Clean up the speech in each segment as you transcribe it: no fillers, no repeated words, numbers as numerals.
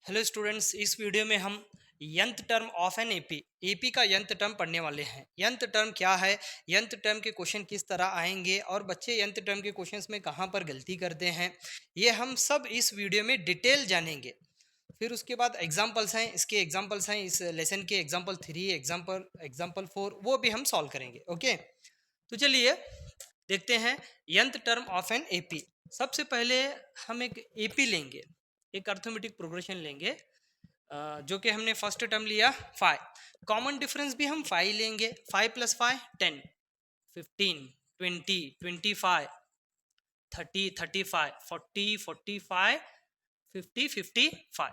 Hello students, इस video में हम यंत टर्म ऑफ एन एपी का यंत टर्म पढ़ने वाले हैं। यंत टर्म क्या है, यंत टर्म के क्वेश्चन किस तरह आएंगे और बच्चे यंत टर्म के क्वेश्चंस में कहाँ पर गलती करते हैं, ये हम सब इस वीडियो में डिटेल जानेंगे। फिर उसके बाद एग्जाम्पल्स हैं, इसके एग्जाम्पल्स हैं, इस लेसन के एग्जाम्पल 3, एग्जाम्पल 4 वो भी हम सॉल्व करेंगे। ओके, तो चलिए देखते हैं यंत टर्म ऑफ एन एपी। सबसे पहले हम एक एपी लेंगे, एक अर्थमेटिक प्रोग्रेशन लेंगे, जो कि हमने फर्स्ट टर्म लिया 5। कॉमन डिफरेंस भी हम 5 लेंगे। 5 + 5 10, 15 20 25 30 35 40 45 50 55।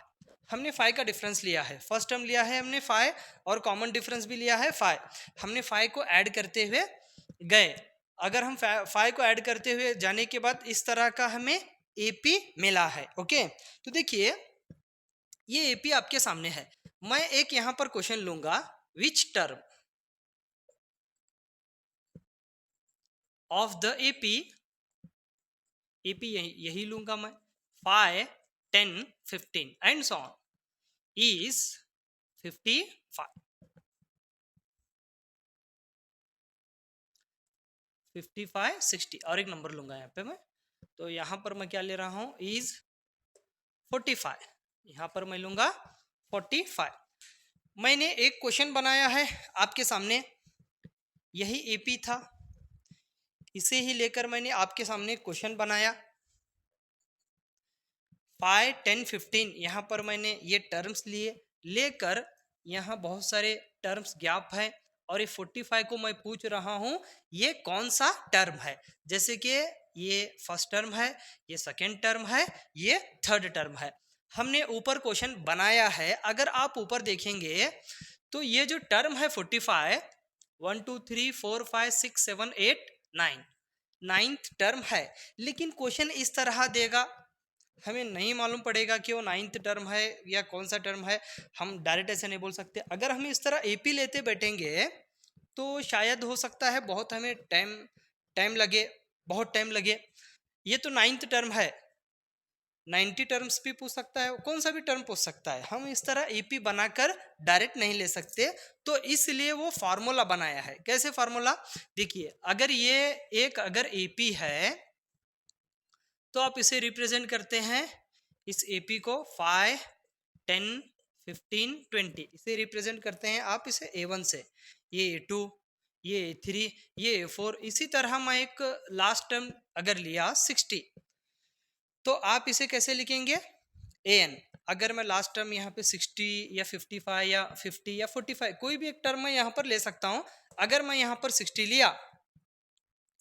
हमने 5 का डिफरेंस लिया है, फर्स्ट टर्म लिया है हमने 5 और कॉमन डिफरेंस भी लिया है 5। हमने 5 को ऐड करते हुए गए। अगर हम 5 को ऐड करते हुए जाने के बाद इस तरह का हमें एपी मिला है। ओके, तो देखिए ये एपी आपके सामने है। मैं एक यहां पर क्वेश्चन लूंगा, which term of the AP, AP यही लूंगा मैं, 5 10 15 एंड सो ऑन इज 55 55 60। और एक नंबर लूंगा यहाँ पे मैं, तो यहाँ पर मैं क्या ले रहा हूँ, इज 45। यहाँ पर मैं लूंगा 45। मैंने एक क्वेश्चन बनाया है आपके सामने, यही एपी था, इसे ही लेकर मैंने आपके सामने क्वेश्चन बनाया। 5 10 15 यहाँ पर मैंने ये टर्म्स लिए, लेकर यहाँ बहुत सारे टर्म्स गैप है और ये 45 को मैं पूछ रहा हूँ ये कौन सा टर्म है। जैसे कि ये फर्स्ट टर्म है, ये सेकेंड टर्म है, ये थर्ड टर्म है। हमने ऊपर क्वेश्चन बनाया है, अगर आप ऊपर देखेंगे तो ये जो टर्म है 45, 1 2 3 4 5 6 7 8 9, नाइन्थ टर्म है। लेकिन क्वेश्चन इस तरह देगा, हमें नहीं मालूम पड़ेगा कि वो नाइन्थ टर्म है या कौन सा टर्म है। हम डायरेक्ट ऐसे नहीं बोल सकते। अगर हम इस तरह एपी लेते बैठेंगे तो शायद हो सकता है बहुत हमें टाइम टाइम लगे, बहुत टाइम लगे। ये तो नाइन्थ टर्म है, 90 टर्म्स भी पूछ सकता है, कौन सा भी टर्म पूछ सकता है। हम इस तरह एपी बनाकर डायरेक्ट नहीं ले सकते, तो इसलिए वो फार्मूला बनाया है। कैसे फार्मूला, देखिए अगर ये एक अगर एपी है तो आप इसे रिप्रेजेंट करते हैं, इस एपी को 5 10 15 20 इसे रिप्रेजेंट करते हैं आप इसे A1 से, ये A2, ये A3, ये A4। इसी तरह मैं एक लास्ट टर्म अगर लिया 60, तो आप इसे कैसे लिखेंगे, AN। अगर मैं लास्ट टर्म यहाँ पे 60 या 55 या 50 या 45 कोई भी एक टर्म मैं यहाँ पर ले सकता हूँ। अगर मैं यहाँ पर 60 लिया,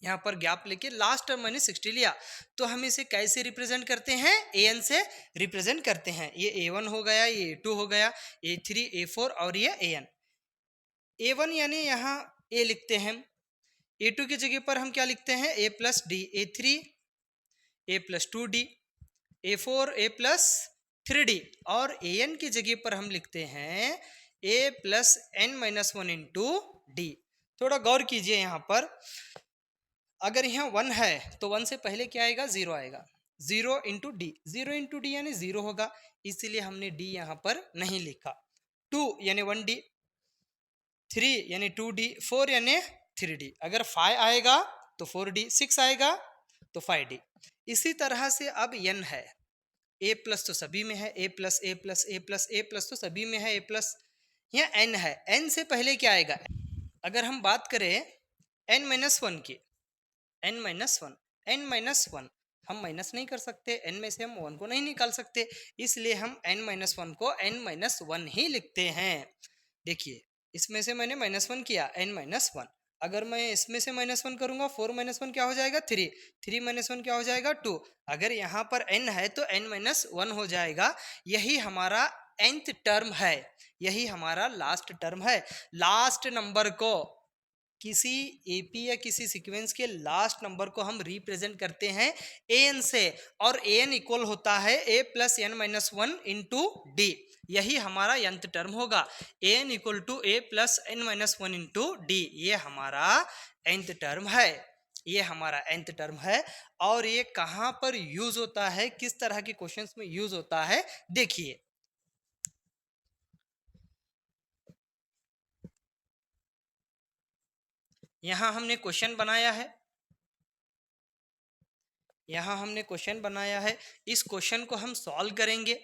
यहाँ पर गैप लेके लास्ट टर्म मैंने 60 लिया, तो हम इसे कैसे रिप्रेजेंट करते हैं, AN से रिप्रेजेंट करते हैं। ये A1 हो गया, ये A2 हो गया, A3 A4 और ये AN। A1 यानी यहाँ A लिखते हैं, A2 की जगह पर हम क्या लिखते हैं, A + D, A3 A + 2D, A4 A + 3D, और AN की जगह पर हम लिखते हैं A + n-1 इंटू D। थोड़ा गौर कीजिए यहाँ पर, अगर यहाँ 1 है तो 1 से पहले क्या आएगा, 0 आएगा। 0 इंटू डी, 0 इंटू डी यानी 0 होगा, इसीलिए हमने डी यहाँ पर नहीं लिखा। 2 यानी 1D, 3 यानी 2D, 4 यानी 3D। अगर 5 आएगा तो 4D, 6 आएगा तो 5D। इसी तरह से अब n है, A प्लस तो सभी में है, A plus A plus A plus A plus तो सभी में है, A प्लस। यहाँ n है, n से पहले क्या आएगा। अगर हम बात करें n-1 की, n-1, n-1 हम माइनस नहीं कर सकते, n में से हम 1 को नहीं निकाल सकते, इसलिए हम n-1 को n-1 ही लिखते हैं। देखिए इसमें से मैंने -1 किया, n-1। अगर मैं इसमें से -1 करूंगा, 4 -1 क्या हो जाएगा, 3, 3 -1 क्या हो जाएगा, 2। अगर यहाँ पर n है तो n-1 हो जाएगा। यही हमारा nth टर्म है, यही हमारा लास्ट टर्म है। लास्ट नंबर को, किसी एपी या किसी सीक्वेंस के लास्ट नंबर को हम रिप्रेजेंट करते हैं an से, और an इक्वल होता है A + n-1 इंटू डी। यही हमारा nth टर्म होगा, an equal to A + n-1 into D. ये हमारा nth टर्म है, ये हमारा nth टर्म है। और ये कहाँ पर यूज होता है, किस तरह के क्वेश्चंस में यूज होता है, देखिए यहाँ हमने क्वेश्चन बनाया है, यहाँ हमने क्वेश्चन बनाया है। इस क्वेश्चन को हम सॉल्व करेंगे।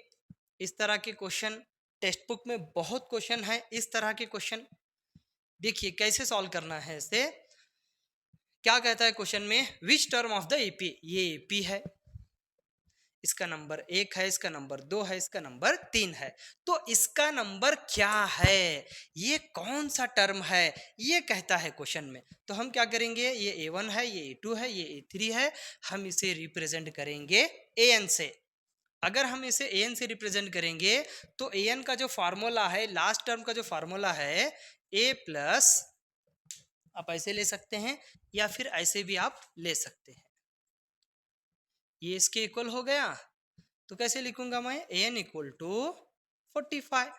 इस तरह के क्वेश्चन टेक्स्ट बुक में बहुत क्वेश्चन है। इस तरह के क्वेश्चन देखिए कैसे सॉल्व करना है इसे। क्या कहता है क्वेश्चन में, which term of the AP, ये एपी है, इसका नंबर 1 है, इसका नंबर 2 है, इसका नंबर 3 है, तो इसका नंबर क्या है, ये कौन सा टर्म है, ये कहता है क्वेश्चन में। तो हम क्या करेंगे, ये A1 है, ये A2 है, ये A3 है, हम इसे रिप्रेजेंट करेंगे AN से। अगर हम इसे AN से रिप्रेजेंट करेंगे तो AN का जो फार्मूला है, लास्ट टर्म का जो फार्मूला है, A प्लस, आप ऐसे ले सकते हैं या फिर ऐसे भी आप ले सकते हैं, ये इसके इक्वल हो गया। तो कैसे लिखूंगा मैं, an equal to 45,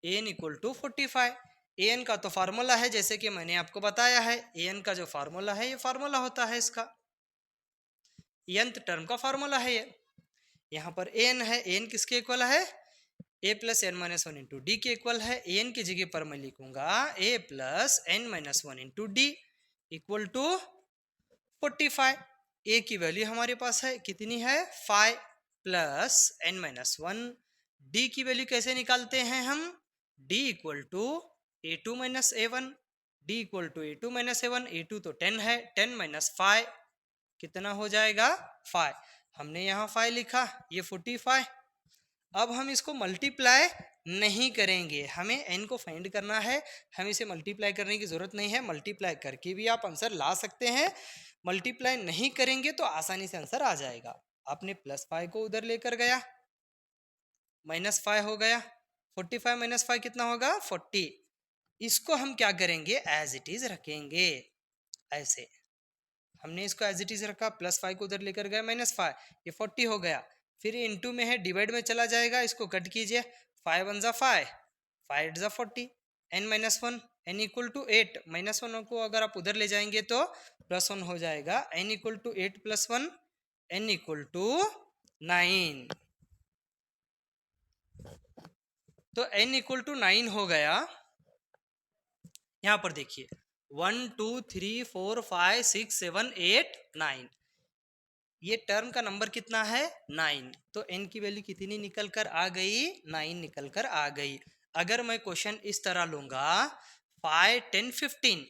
an equal to 45। an का तो फार्मूला है, जैसे कि मैंने आपको बताया है, an का जो फार्मूला है, ये फार्मूला होता है इसका, nth टर्म का फार्मूला है ये। यहाँ पर an है, an किसके इक्वल है, a plus N minus one into D के इक्वल है। an की जगह पर मैं लिखूंगा a plus N minus one into D equal to 45। a की वैल्यू हमारे पास है, कितनी है, 5 plus N minus one. D की वैल्यू कैसे निकालते हैं हम, d equal to A two minus A one, D equal to A two minus A one, A two तो 10 है, 10 माइनस 5 कितना हो जाएगा, 5। हमने यहाँ 5 लिखा, ये 45। अब हम इसको मल्टीप्लाई नहीं करेंगे, हमें n को फाइंड करना है, हम इसे मल्टीप्लाई करने की जरूरत नहीं है। मल्टीप्लाई करके भी आप आंसर ला सकते हैं, मल्टीप्लाई नहीं करेंगे तो आसानी से आंसर आ जाएगा। आपने +5 को उधर लेकर गया, -5 हो गया, 45 माइनस 5 कितना होगा, 40। इसको हम क्या करेंगे, एज इट इज रखेंगे, ऐसे हमने इसको एज इट इज रखा, +5 को उधर लेकर गया, -5, ये 40 हो गया। फिर ये इंटू में है, डिवाइड में चला जाएगा, इसको कट कीजिए, 5 1 जा 5, 5 8 जा 40, n minus one, n equal to 8, -1 को अगर आप उधर ले जाएंगे तो +1 हो जाएगा, n equal to 8 + 1, n equal to 9। तो n इक्वल टू 9 हो गया। यहाँ पर देखिए 1 2 3 4 5 6 7 8 9, ये टर्म का नंबर कितना है, 9। तो n की वैल्यू कितनी निकल कर आ गई, 9 निकल कर आ गई। अगर मैं क्वेश्चन इस तरह लूंगा, 5 10 15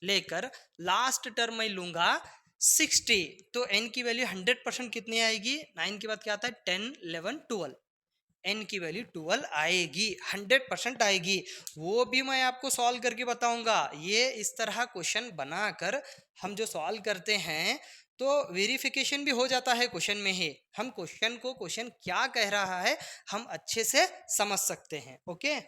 लेकर लास्ट टर्म मैं लूंगा 60, तो n की वैल्यू 100% कितनी आएगी, 9 के बाद क्या आता है, 10 11 12, n की वैल्यू 12 आएगी, 100% आएगी। वो भी मैं आपको सॉल्व करके बताऊंगा। ये इस तरह क्वेश्चन बनाकर हम जो सॉल्व करते हैं तो वेरिफिकेशन भी हो जाता है क्वेश्चन में ही, हम क्वेश्चन को, क्वेश्चन क्या कह रहा है हम अच्छे से समझ सकते हैं। ओके,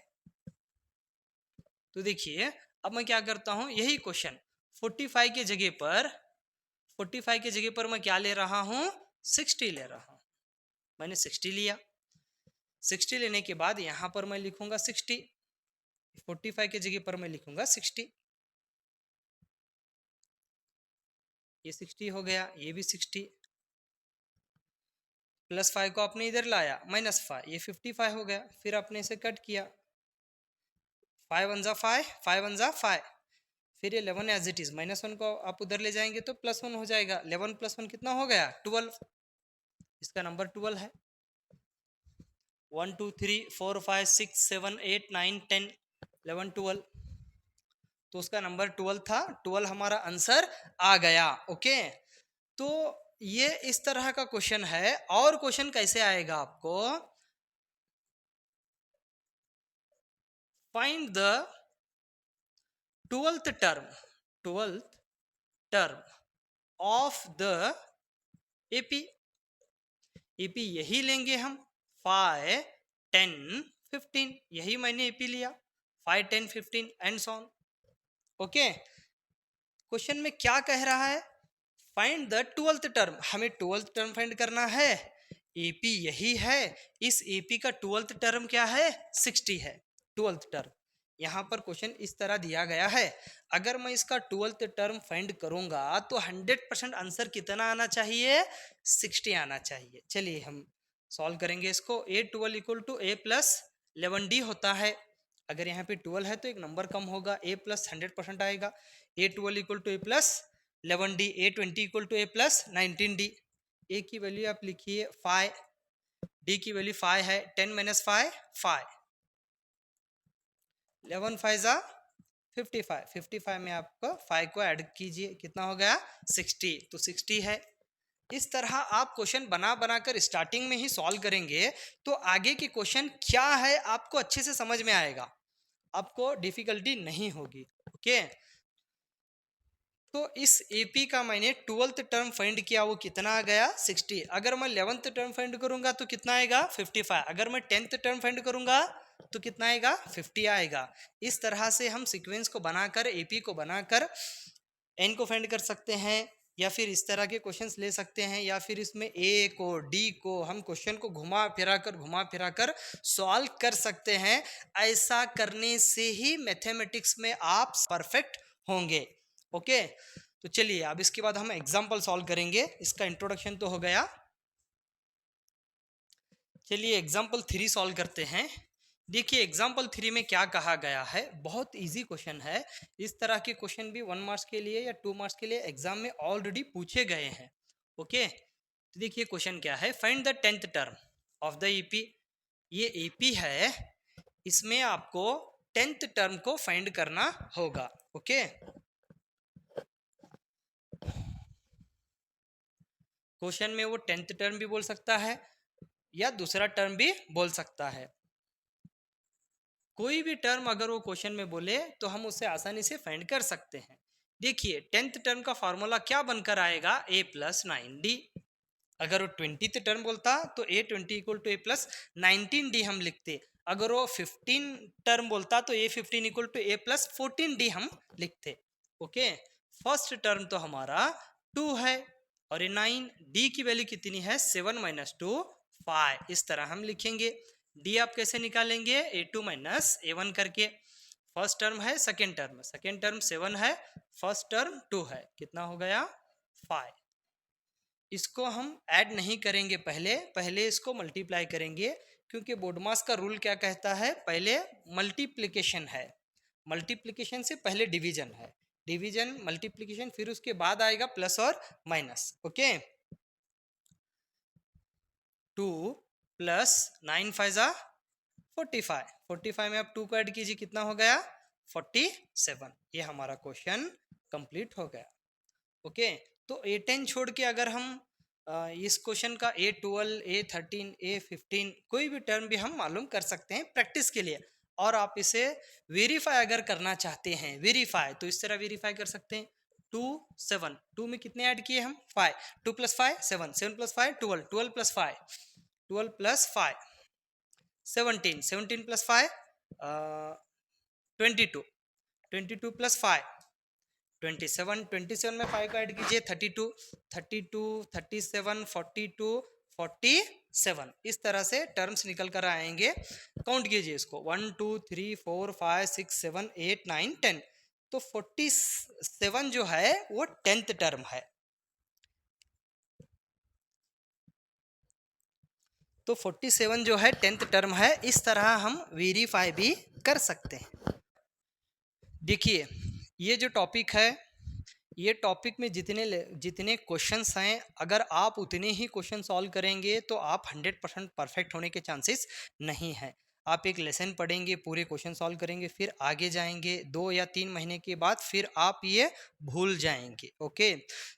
तो देखिए अब मैं क्या करता हूं, यही क्वेश्चन 45 के जगह पर, 45 के जगह पर मैं क्या ले रहा हूं, 60 ले रहा हूं। मैंने 60 लिया, 60 लेने के बाद यहां पर मैं लिखूंगा 60, 45 के जगह पर मैं लिखूंगा 60, ये 60 हो गया, ये भी 60, +5 को आपने इधर लाया, -5, ये 55 हो गया। फिर आपने इसे कट किया, 5 1 जा 5, 5 1 जा 5, फिर ये 11 एज इट इज, -1 को आप उधर ले जाएंगे तो +1 हो जाएगा, 11 + 1 कितना हो गया, 12, इसका नंबर 12 है। 1 2 3 4 5 6 7 8 9 10 11 12, तो उसका नंबर 12 था, 12 हमारा आंसर आ गया। ओके, तो ये इस तरह का क्वेश्चन है। और क्वेश्चन कैसे आएगा आपको, find the 12th term of the AP. AP यही लेंगे हम, 5 10 15, यही मैंने एपी लिया, 5 10 15 and so on. Okay, question में क्या कह रहा है, फाइंड द 12th टर्म, हमें 12th टर्म फाइंड करना है। एपी यही है, इस एपी का 12th टर्म क्या है, 60 है 12th टर्म। यहाँ पर क्वेश्चन इस तरह दिया गया है, अगर मैं इसका 12th टर्म फाइंड करूंगा तो 100% आंसर कितना आना चाहिए, 60 आना चाहिए। चलिए हम सॉल्व करेंगे इसको। A12 equal to A plus 11D होता है, अगर यहाँ पे 12 है तो एक नंबर कम होगा, a प्लस 100% आएगा। a12 equal to a plus 11d, a20 equal to a plus 19d। a की वैल्यू आप लिखिए 5, d की वैल्यू 5 है, 10 माइनस 5 5, 11 5 जा 55, 55 में आपको 5 को ऐड कीजिए, कितना हो गया 60, तो 60 है। इस तरह आप क्वेश्चन बना बनाकर स्टार्टिंग में ही सॉल्व करेंगे तो आगे के क्वेश्चन क्या है आपको अच्छे से समझ में आएगा, आपको डिफिकल्टी नहीं होगी। ओके, तो इस एपी का मैंने 12th टर्म फाइंड किया, वो कितना आ गया 60। अगर मैं 11th टर्म फाइंड करूंगा तो कितना आएगा 55। अगर मैं 10th टर्म फाइंड करूंगा तो कितना आएगा 50 आएगा। इस तरह से हम सीक्वेंस को बनाकर, एपी को बनाकर एन को फाइंड कर सकते हैं, या फिर इस तरह के क्वेश्चंस ले सकते हैं, या फिर इसमें ए को डी को हम क्वेश्चन को घुमा फिरा कर सॉल्व कर सकते हैं। ऐसा करने से ही मैथमेटिक्स में आप परफेक्ट होंगे। ओके, तो चलिए अब इसके बाद हम एग्जाम्पल सॉल्व करेंगे। इसका इंट्रोडक्शन तो हो गया, चलिए एग्जाम्पल 3 सॉल्व करते हैं। देखिए एग्जाम्पल 3 में क्या कहा गया है, बहुत इजी क्वेश्चन है। इस तरह के क्वेश्चन भी 1 मार्क्स के लिए या 2 मार्क्स के लिए एग्जाम में ऑलरेडी पूछे गए हैं। ओके, तो देखिए क्वेश्चन क्या है, find the 10th term of the EP. ये ईपी है, इसमें आपको 10th टर्म को फाइंड करना होगा। ओके, क्वेश्चन में वो 10th टर्म भी बोल सकता है या दूसरा टर्म भी बोल सकता है। कोई भी टर्म अगर वो क्वेश्चन में बोले तो हम उसे आसानी से फाइंड कर सकते हैं। देखिए 10th टर्म का फॉर्मूला क्या बनकर आएगा, a प्लस 9d। अगर वो 20th टर्म बोलता तो a20 equal to a plus 19d हम लिखते। अगर वो 15 टर्म बोलता तो a15 equal to a plus 14d हम लिखते। ओके, फर्स्ट टर्म तो हमारा 2 है और ये 9, d की वैल्यू कितनी है 7 माइनस 2 5, इस तरह हम लिखेंगे। d आप कैसे निकालेंगे, a2 माइनस a1 करके। फर्स्ट टर्म है, सेकेंड टर्म 7 है, फर्स्ट टर्म 2 है, कितना हो गया 5। इसको हम ऐड नहीं करेंगे, पहले इसको मल्टीप्लाई करेंगे, क्योंकि बोडमास का रूल क्या कहता है, पहले मल्टीप्लिकेशन है, मल्टीप्लिकेशन से पहले डिवीजन है, डिवीजन मल्टीप्लिकेशन, फिर उसके बाद आएगा प्लस और माइनस। ओके, 2 प्लस 9 5 जा 45, 45 में आप 2 को ऐड कीजिए, कितना हो गया 47। ये हमारा क्वेश्चन कंप्लीट हो गया। ओके, तो A10 छोड़ के अगर हम इस क्वेश्चन का A12, A13, A15 कोई भी टर्म भी हम मालूम कर सकते हैं प्रैक्टिस के लिए। और आप इसे वेरीफाई अगर करना चाहते हैं, वेरीफाई तो इस तरह वेरीफाई कर सकते हैं। 2 7, 2 में कितने ऐड किए हम 5, 2 plus 5 7, 7 plus 5 12, 12 plus 5 12 plus 5 17, 17 plus 5 22, 22 plus 5 27, 27 में 5 को ऐड कीजिए 32, 32 37 42 47, इस तरह से टर्म्स निकल कर आएंगे। काउंट कीजिए इसको 1 2 3 4 5 6 7 8 9 10, तो 47 जो है वो 10th टर्म है। तो 47 जो है 10th टर्म है। इस तरह हम वेरीफाई भी कर सकते हैं। देखिए ये जो टॉपिक है, ये टॉपिक में जितने क्वेश्चंस हैं, अगर आप उतने ही क्वेश्चन सॉल्व करेंगे तो आप 100% परफेक्ट होने के चांसेस नहीं है। आप एक लेसन पढ़ेंगे, पूरे क्वेश्चन सॉल्व करेंगे, फिर आगे जाएंगे, 2 या 3 महीने के बाद फिर आप ये भूल जाएंगे। ओके,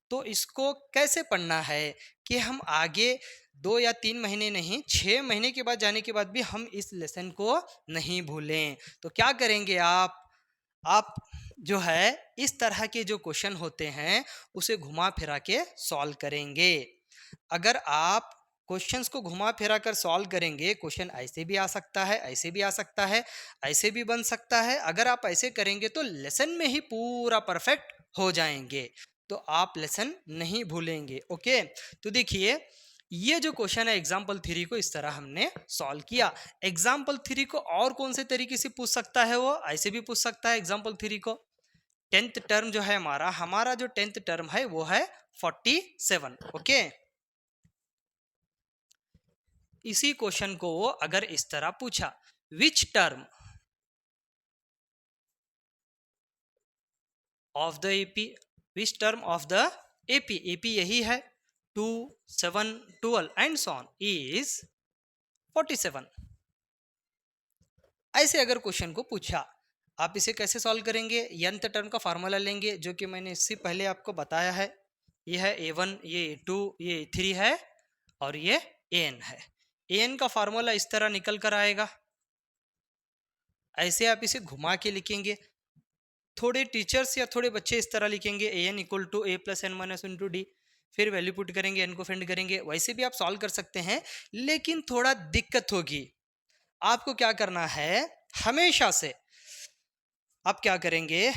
तो इसको कैसे पढ़ना है कि हम आगे 2 या 3 महीने नहीं, 6 महीने के बाद जाने के बाद भी हम इस लेसन को नहीं भूलें। तो क्या करेंगे आप जो है इस तरह के जो क्वेश्चन होते हैं उसे घुमा फिरा के सॉल्व करेंगे। अगर आप क्वेश्चंस को घुमा फिरा कर सॉल्व करेंगे, क्वेश्चन ऐसे भी आ सकता है, ऐसे भी आ सकता है, ऐसे भी बन सकता है, अगर आप ऐसे करेंगे तो लेसन में ही पूरा परफेक्ट हो जाएंगे, तो आप लेसन नहीं भूलेंगे। ओके, तो देखिए ये जो क्वेश्चन है एग्जाम्पल 3 को इस तरह हमने सॉल्व किया। एग्जाम्पल 3 को और कौन से तरीके से पूछ सकता है, वो ऐसे भी पूछ सकता है एग्जाम्पल 3 को। 10th टर्म जो है हमारा जो 10th टर्म है वो है 47। ओके, इसी क्वेश्चन को वो अगर इस तरह पूछा, which term of the AP, which term of the AP, AP यही है 2, 7, 12 एंड सो ऑन इज 47। ऐसे अगर क्वेश्चन को पूछा, आप इसे कैसे सॉल्व करेंगे? nth टर्म का फार्मूला लेंगे जो कि मैंने इससे पहले आपको बताया है। ये है a1, ये a2, ये a3 है और ये an है। an का फार्मूला इस तरह निकल कर आएगा, ऐसे आप इसे घुमा के लिखेंगे। थोड़े टीचर्स या थोड़े बच्चे इस तरह लिखेंगे an equal to a plus N minus into d, फिर वैल्यू पुट करेंगे, n को फाइंड करेंगे। वैसे भी आप सॉल्व कर सकते हैं, लेकिन थोड़ा दिक्कत होगी। आपको क्या करना है, हमेशा से आप क्या करेंगे,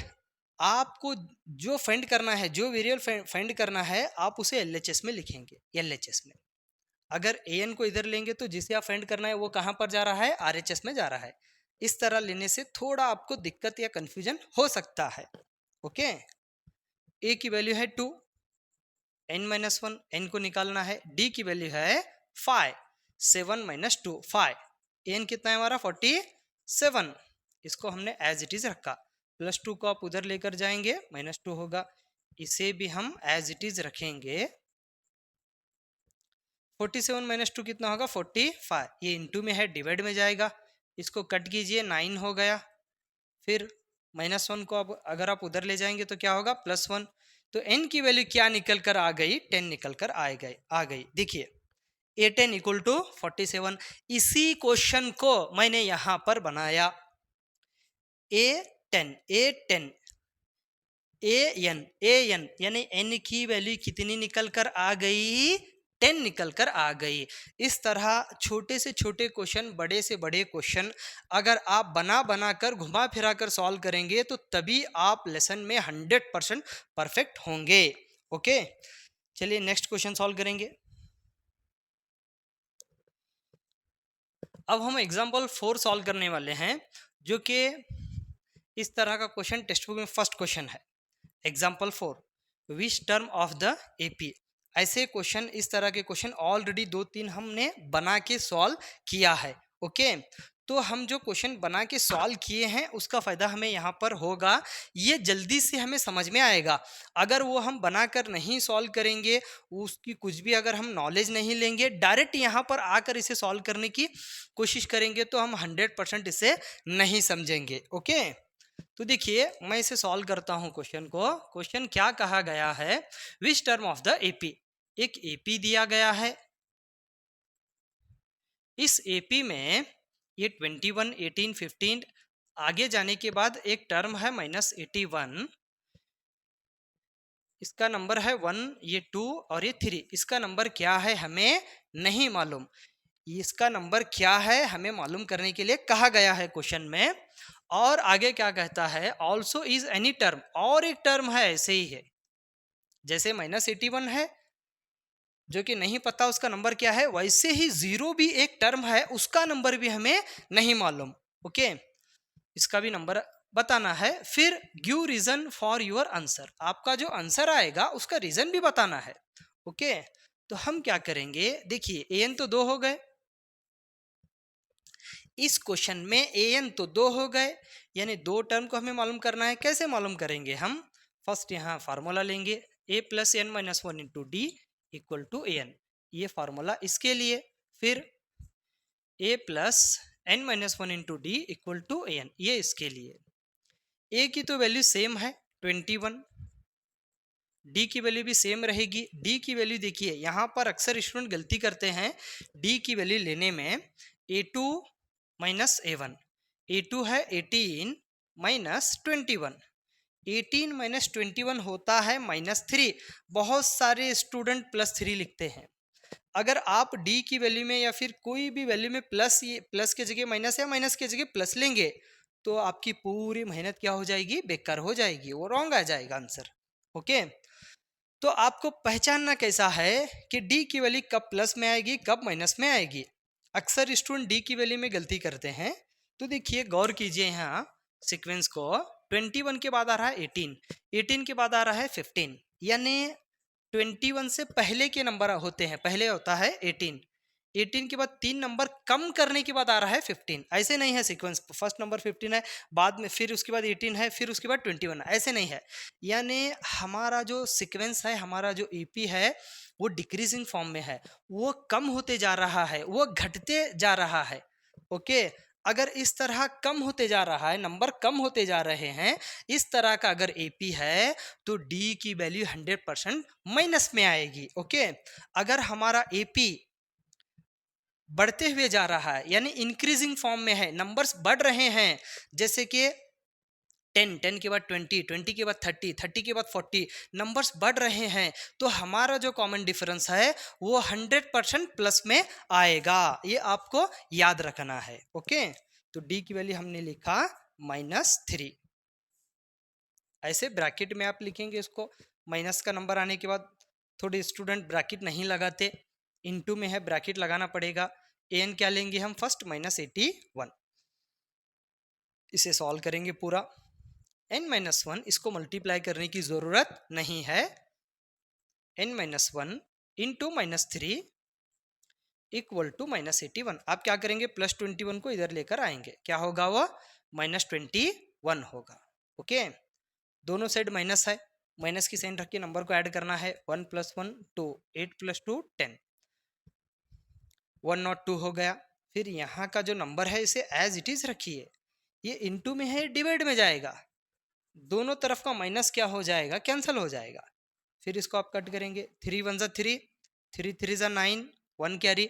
आपको जो फाइंड करना है, जो वेरिएबल फाइंड करना है, आप उसे LHS में लिखेंगे। LHS में अगर an को इधर लेंगे तो जिसे आप फाइंड करना है वो कहाँ पर जा रहा है, RHS में जा रहा है। इस तरह लेने से थोड़ा आपको दिक्कत या कंफ्यूजन हो सकता है। ओके, a की वैल्यू है 2, n-1, n को निकालना है। d की वैल्यू है 5, 7 - 2 5, n कितना है हमारा 47। इसको हमने एज इट इज रखा, +2 को आप उधर लेकर जाएंगे -2 होगा, इसे भी हम एज इट इज रखेंगे। 47 - 2 कितना होगा 45, ये इनटू में है, डिवाइड में जाएगा, इसको कट कीजिए 9 हो गया। फिर -1 को अब अगर आप उधर ले जाएंगे तो क्या होगा +1। तो n की वैल्यू क्या निकल कर आ गई, 10 निकल कर आ गई। देखिए a10 इक्वल टू 47। इसी क्वेश्चन को मैंने यहां पर बनाया, a10 an यानी n की वैल्यू कितनी निकल कर आ गई, 10 निकल कर आ गई। इस तरह छोटे से छोटे क्वेश्चन, बड़े से बड़े क्वेश्चन अगर आप बना बना कर घुमा फिरा कर सॉल्व करेंगे तो तभी आप लेसन में 100% परफेक्ट होंगे। ओके, चलिए नेक्स्ट क्वेश्चन सॉल्व करेंगे। अब हम एग्जाम्पल 4 सॉल्व करने वाले हैं, जो कि इस तरह का क्वेश्चन टेक्स्ट बुक में फर्स्ट क्वेश्चन है। Example 4, which term of the AP. ऐसे क्वेश्चन, इस तरह के क्वेश्चन ऑलरेडी 2-3 हमने बना के सॉल्व किया है। ओके, तो हम जो क्वेश्चन बना के सॉल्व किए हैं उसका फायदा हमें यहाँ पर होगा, ये जल्दी से हमें समझ में आएगा। अगर वो हम बनाकर नहीं सॉल्व करेंगे, उसकी कुछ भी अगर हम नॉलेज नहीं लेंगे, डायरेक्ट यहाँ पर आकर इसे सॉल्व करने की कोशिश करेंगे तो हम 100% इसे नहीं समझेंगे। ओके, तो देखिए मैं इसे सॉल्व करता हूं क्वेश्चन को। क्वेश्चन क्या कहा गया है, which term of the AP. एक एपी दिया गया है, इस एपी में ये 21, 18, 15 आगे जाने के बाद एक टर्म है -81, इसका नंबर है 1, ये 2 और ये 3। इसका नंबर क्या है हमें नहीं मालूम, इसका नंबर क्या है हमें मालूम करने के लिए कहा गया है क्वेश्चन में। और आगे क्या कहता है, ऑल्सो इज एनी टर्म, और एक टर्म है ऐसे ही है, जैसे -81 है जो कि नहीं पता उसका नंबर क्या है, वैसे ही 0 भी एक टर्म है, उसका नंबर भी हमें नहीं मालूम। ओके, इसका भी नंबर बताना है। फिर give reason for your answer, आपका जो आंसर आएगा उसका रीजन भी बताना है। ओके, तो हम क्या करेंगे, देखिए an तो 2 हो गए, इस क्वेश्चन में an तो 2 हो गए, यानी 2 टर्म को हमें मालूम करना है। कैसे मालूम करेंगे, हम फर्स्ट यहाँ फार्मूला लेंगे, a plus n minus 1 into D equal to an, ये फार्मूला इसके लिए। फिर a plus n minus 1 into D equal to an, ये इसके लिए। a की तो वैल्यू सेम है 21, d की वैल्यू भी सेम रहेगी। d की वैल्यू देखिए, यहाँ पर अक्सर स्टूडेंट गलती करते हैं d की वैल्यू लेने में, a2 माइनस a1, a2 है 18 माइनस 21, 18 माइनस 21 होता है -3। बहुत सारे स्टूडेंट +3 लिखते हैं। अगर आप d की वैल्यू में या फिर कोई भी वैल्यू में प्लस के जगह माइनस या माइनस के जगह प्लस लेंगे तो आपकी पूरी मेहनत क्या हो जाएगी, बेकार हो जाएगी, वो रॉन्ग आ जाएगा आंसर। ओके, तो आपको पहचानना कैसा है कि d की वैल्यू कब प्लस में आएगी, कब माइनस में आएगी। अक्सर स्टूडेंट d की वैल्यू में गलती करते हैं। तो देखिए गौर कीजिए यहाँ सीक्वेंस को, 21 के बाद आ रहा है 18, 18 के बाद आ रहा है 15, यानी 21 से पहले के नंबर होते हैं, पहले होता है 18, 18 के बाद 3 नंबर कम करने के बाद आ रहा है 15। ऐसे नहीं है सीक्वेंस, फर्स्ट नंबर 15 है, बाद में फिर उसके बाद 18 है, फिर उसके बाद 21 है, ऐसे नहीं है। यानी हमारा जो सीक्वेंस है, हमारा जो ईपी है वो डिक्रीजिंग फॉर्म में है, वो कम होते जा रहा है, वो घटते जा रहा है। ओके, अगर इस तरह कम होते जा रहा है, नंबर कम होते जा रहे हैं, इस तरह का अगर एपी है तो डी की वैल्यू 100% माइनस में आएगी। ओके, अगर हमारा एपी बढ़ते हुए जा रहा है यानी इंक्रीजिंग फॉर्म में है, नंबर्स बढ़ रहे हैं, जैसे कि 10 के बाद 20 के बाद 30 के बाद 40 नंबर्स बढ़ रहे हैं, तो हमारा जो कॉमन डिफरेंस है वो 100% प्लस में आएगा। ये आपको याद रखना है। ओके, तो डी की वैल्यू हमने लिखा -3। ऐसे ब्रैकेट में आप लिखेंगे इसको। माइनस का नंबर आने के बाद थोड़े स्टूडेंट ब्रैकेट नहीं लगाते, इनटू में है, ब्रैकेट लगाना पड़ेगा। एन क्या लेंगे हम फर्स्ट, -81। इसे सॉल्व करेंगे पूरा। n-1 इसको मल्टीप्लाई करने की जरूरत नहीं है। n-1 into -3 equal to -81। आप क्या करेंगे, +21 को इधर लेकर आएंगे, क्या होगा वो -21 होगा। ओके, दोनों साइड माइनस है, माइनस की साइन रख के नंबर को ऐड करना है। 1 + 1 2, 8 + 2 10, 102 हो गया। फिर यहाँ का जो नंबर है इसे एज इट इज रखिए, ये इनटू में है, डिवाइड में जाएगा, दोनों तरफ का माइनस क्या हो जाएगा, कैंसिल हो जाएगा। फिर इसको आप कट करेंगे, 3 × 1 = 3, 3 × 3 = 9, 1 कैरी,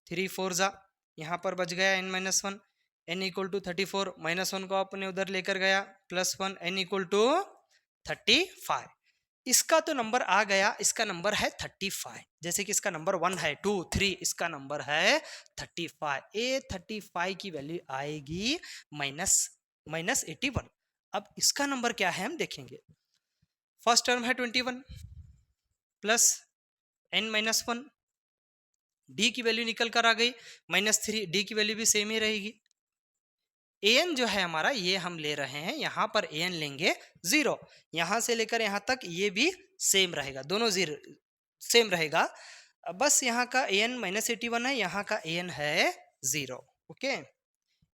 3 × 4 = यहाँ पर बच गया n-1, n = 34, -1 को आपने उधर लेकर गया, +1, n = 35। इसका तो नंबर आ गया, इसका नंबर है 35। जैसे कि इसका नंबर 1 है, 2, 3, इसका नंबर है 35। ए 35 की वैल्यू आएगी -81। अब इसका नंबर क्या है हम देखेंगे। फर्स्ट टर्म है 21 प्लस n-1, डी की वैल्यू निकल कर आ गई -3, डी की वैल्यू भी सेम ही रहेगी। an जो है हमारा, ये हम ले रहे हैं, यहाँ पर an लेंगे 0, यहाँ से लेकर यहाँ तक ये भी सेम रहेगा, दोनों 0 सेम रहेगा। बस यहाँ का an -81 है, यहाँ का an है 0। ओके,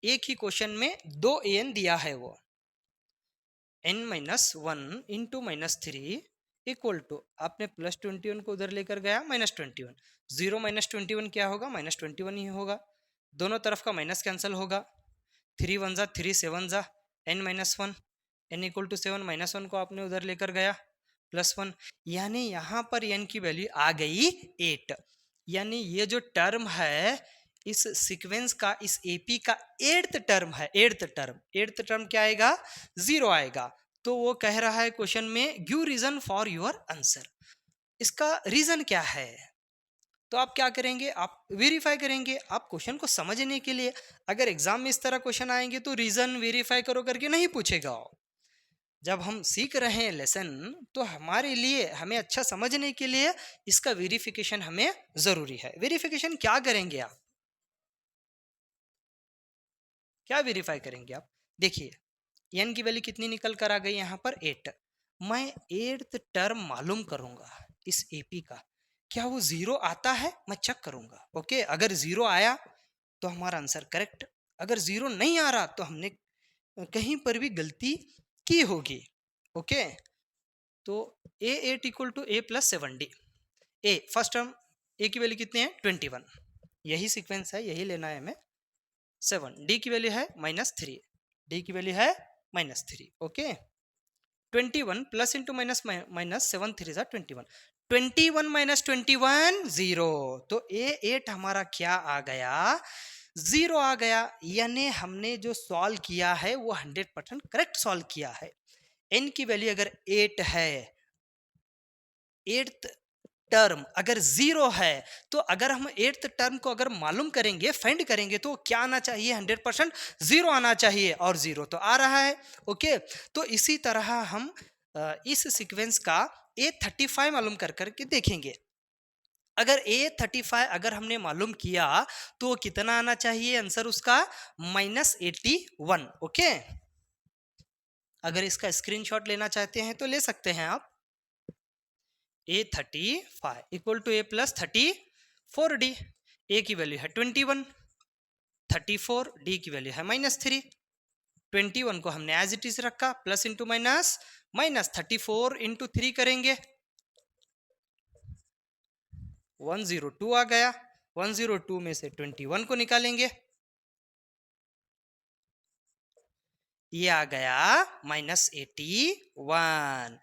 एक ही क्वेश्चन में 2 an दिया है, वो n-1 इंटू -3 इक्वल टू, आपने +21 को उधर लेकर गया, -21, 0 -21 क्या होगा, -21 ही होगा, दोनों तरफ का माइनस कैंसिल होगा। 3 × 1 = 3, 7 × n-1, n = 7, -1 को आपने उधर लेकर गया, +1, यानी यहाँ पर n की वैल्यू आ गई 8। यानी ये जो टर्म है इस सीक्वेंस का, इस एपी का 8th टर्म है, 8th टर्म क्या आएगा, 0 आएगा। तो वो कह रहा है क्वेश्चन में, give reason for your answer. इसका रीजन क्या है, तो आप क्या करेंगे, आप वेरीफाई करेंगे। आप क्वेश्चन को समझने के लिए, अगर एग्जाम में इस तरह क्वेश्चन आएंगे तो रीजन वेरीफाई करो करके नहीं पूछेगा। जब हम सीख रहे हैं लेसन, तो हमारे लिए, हमें अच्छा समझने के लिए इसका वेरिफिकेशन हमें जरूरी है। वेरिफिकेशन क्या करेंगे आप, क्या वेरीफाई करेंगे आप, देखिए n की वैल्यू कितनी निकल कर आ गई, यहाँ पर 8। मैं 8th टर्म मालूम करूंगा इस एपी का, क्या वो 0 आता है, मैं चेक करूंगा। ओके, अगर 0 आया तो हमारा आंसर करेक्ट, अगर 0 नहीं आ रहा तो हमने कहीं पर भी गलती की होगी। ओके, तो a8 = a + 7d। A first term, a की वैल्यू कितनी है, 21, यही सीक्वेंस है, यही लेना है हमें। 7, डी की वैल्यू है -3, डी की वैल्यू है -3। Okay, 21 plus into minus, -7 3 = 21, 21 - 21 0। तो a8 हमारा क्या आ गया, 0 आ गया। यानी हमने जो सॉल्व किया है वो 100% करेक्ट सॉल्व किया है। n की वैल्यू अगर 8 है, 8th टर्म अगर 0 है, तो अगर हम 8th टर्म को अगर मालूम करेंगे, फाइंड करेंगे, तो क्या आना चाहिए, 100% 0 आना चाहिए, और 0 तो आ रहा है। ओके, तो इसी तरह हम इस सीक्वेंस का a35 मालूम कर करके देखेंगे। अगर a35 अगर हमने मालूम किया तो कितना आना चाहिए आंसर उसका, -81। ओके, अगर इसका स्क्रीनशॉट लेना चाहते हैं तो ले सकते हैं आप। a35 = a + 34d। ए की वैल्यू है 21, 34, डी की वैल्यू है -3। 21 को हमने एज इट इज रखा, प्लस इंटू माइनस, -34 इंटू 3 करेंगे, 102 आ गया। 102 में से 21 को निकालेंगे, ये आ गया -81,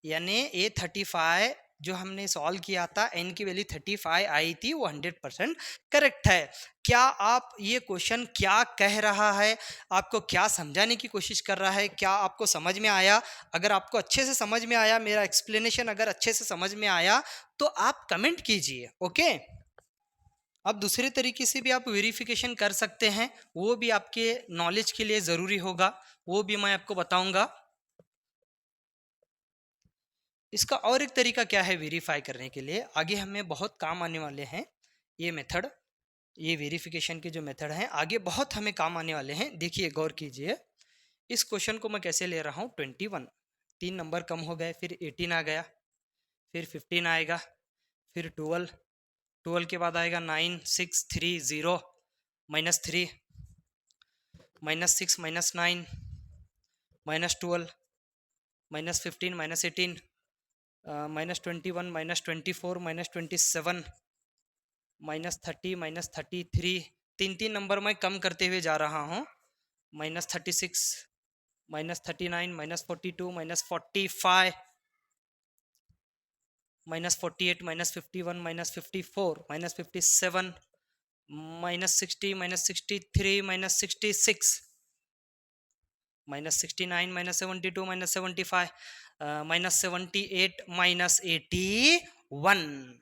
यानी A35 जो हमने सॉल्व किया था, n की वैल्यू 35 आई थी, वो 100% करेक्ट है। क्या आप ये क्वेश्चन क्या कह रहा है, आपको क्या समझाने की कोशिश कर रहा है, क्या आपको समझ में आया? अगर आपको अच्छे से समझ में आया, मेरा एक्सप्लेनेशन अगर अच्छे से समझ में आया, तो आप कमेंट कीजिए, ओके। अब दूसरे तरीके से भी आप वेरिफिकेशन कर सकते हैं, वो भी आपके नॉलेज के लिए ज़रूरी होगा, वो भी मैं आपको बताऊंगा। इसका और एक तरीका क्या है वेरीफाई करने के लिए, आगे हमें बहुत काम आने वाले हैं ये मेथड, ये वेरिफिकेशन के जो मेथड हैं आगे बहुत हमें काम आने वाले हैं। देखिए गौर कीजिए, इस क्वेश्चन को मैं कैसे ले रहा हूँ। 21, 3 नंबर कम हो गए, फिर 18 आ गया, फिर 15 आएगा, फिर 12, 12 के बाद आएगा 9, 6, 3, 0, -3, -6, -9, -12, -15, -18, -21, -24, -27, -30, -33, 3 नंबर मैं कम करते हुए जा रहा हूँ, -36, -39, -42, -45, -48, -51, -54, -57, -60, -63, -66, -69, -72, -75, -78, -81।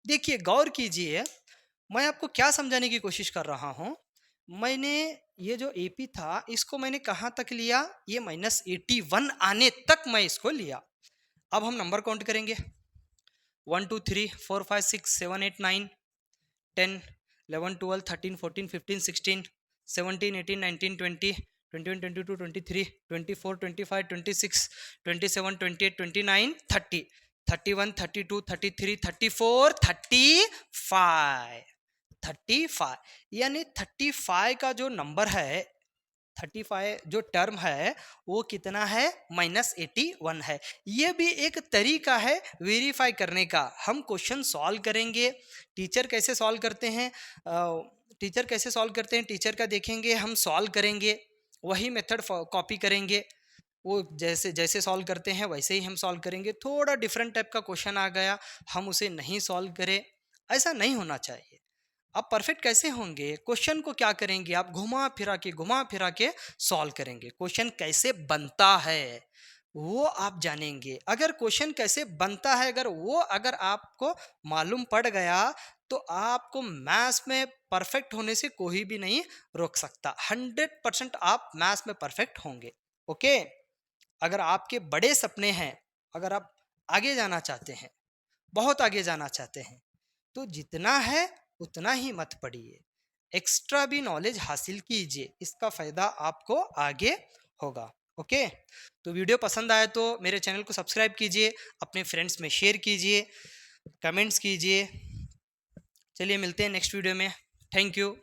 देखिए गौर कीजिए, मैं आपको क्या समझाने की कोशिश कर रहा हूं। मैंने ये जो एपी था इसको मैंने कहां तक लिया, ये -81 आने तक मैं इसको लिया। अब हम नंबर काउंट करेंगे, 1 2 3 4 5 6 7 8 9 10 11 12 13 14 15 16 17 18 19 20 21 22 23 24 25 26 27 28 29 30 31 32 33 34 35 35, यानी 35 का जो नंबर है, 35 जो टर्म है वो कितना है, -81 है। ये भी एक तरीका है वेरीफाई करने का। हम क्वेश्चन सॉल्व करेंगे, टीचर कैसे सॉल्व करते हैं, टीचर का देखेंगे, हम सॉल्व करेंगे, वही मेथड कॉपी करेंगे, वो जैसे जैसे सॉल्व करते हैं वैसे ही हम सॉल्व करेंगे। थोड़ा डिफरेंट टाइप का क्वेश्चन आ गया, हम उसे नहीं सॉल्व करें, ऐसा नहीं होना चाहिए। आप परफेक्ट कैसे होंगे, क्वेश्चन को क्या करेंगे, आप घुमा फिरा के सॉल्व करेंगे। क्वेश्चन कैसे बनता है वो आप जानेंगे। अगर क्वेश्चन कैसे बनता है अगर आपको मालूम पड़ गया, तो आपको मैथ्स में परफेक्ट होने से कोई भी नहीं रोक सकता। 100% आप मैथ्स में परफेक्ट होंगे, ओके। अगर आपके बड़े सपने हैं, अगर आप आगे जाना चाहते हैं, बहुत आगे जाना चाहते हैं, तो जितना है उतना ही मत पढ़िए, एक्स्ट्रा भी नॉलेज हासिल कीजिए, इसका फायदा आपको आगे होगा, ओके। तो वीडियो पसंद आए तो मेरे चैनल को सब्सक्राइब कीजिए, अपने फ्रेंड्स में शेयर कीजिए, कमेंट्स कीजिए। चलिए मिलते हैं नेक्स्ट वीडियो में। Thank you.